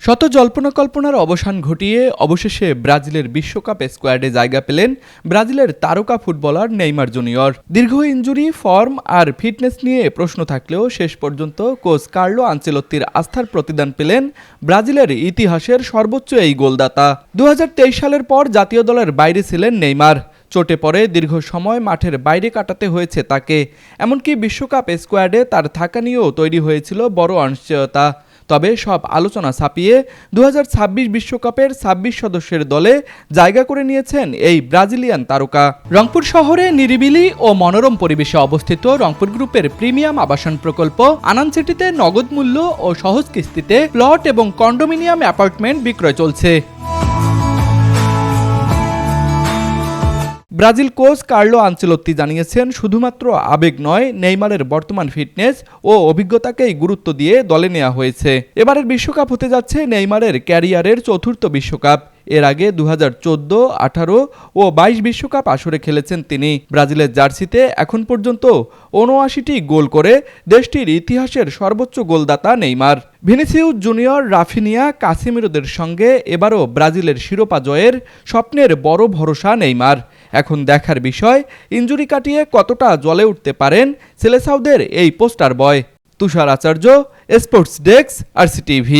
শত জল্পনা কল্পনার অবসান ঘটিয়ে অবশেষে ব্রাজিলের বিশ্বকাপ স্কোয়াডে জায়গা পেলেন ব্রাজিলের তারকা ফুটবলার নেইমার জুনিয়র। দীর্ঘ ইনজুরি, ফর্ম আর ফিটনেস নিয়ে প্রশ্ন থাকলেও শেষ পর্যন্ত কোচ কার্লো আনচেলত্তির আস্থার প্রতিদান পেলেন ব্রাজিলের ইতিহাসের সর্বোচ্চ এই গোলদাতা। 2023 সালের পর জাতীয় দলের বাইরে ছিলেন নেইমার। চোটে পড়ে দীর্ঘ সময় মাঠের বাইরে কাটাতে হয়েছে তাকে। এমনকি বিশ্বকাপ স্কোয়াডে তার থাকা নিয়েও তৈরি হয়েছিল বড় অনিশ্চয়তা। তবে সব আলোচনা ছাপিয়ে 2026 বিশ্বকাপের 26 সদস্যের দলে জায়গা করে নিয়েছেন এই ব্রাজিলিয়ান তারকা। রংপুর শহরে নিরিবিলি ও মনোরম পরিবেশে অবস্থিত রংপুর গ্রুপের প্রিমিয়াম আবাসন প্রকল্প আনান সিটিতে নগদ মূল্য ও সহজ কিস্তিতে প্লট এবং কন্ডোমিনিয়াম অ্যাপার্টমেন্ট বিক্রয় চলছে। ব্রাজিল কোচ কার্লো আনচেলত্তি জানিয়েছেন, শুধুমাত্র আবেগ নয়, নেইমারের বর্তমান ফিটনেস ও অভিজ্ঞতাকেই গুরুত্ব দিয়ে দলে নেওয়া হয়েছে। এবারের বিশ্বকাপ হতে যাচ্ছে নেইমারের ক্যারিয়ারের চতুর্থ বিশ্বকাপ। এর আগে 2014, 18 ও 22 বিশ্বকাপ আসরে খেলেছেন তিনি। ব্রাজিলের জার্সিতে এখন পর্যন্ত ৭৯টি গোল করে দেশটির ইতিহাসের সর্বোচ্চ গোলদাতা নেইমার। ভিনিসিউস জুনিয়র, রাফিনিয়া, কাসিমিরোদের সঙ্গে এবারও ব্রাজিলের শিরোপা জয়ের স্বপ্নের বড় ভরসা নেইমার। এখন দেখার বিষয়, ইনজুরি কাটিয়ে কতটা জ্বলে উঠতে পারেন সেলেসাওদের এই পোস্টার বয়। তুষার আচার্য, স্পোর্টস ডেস্ক, RCTV।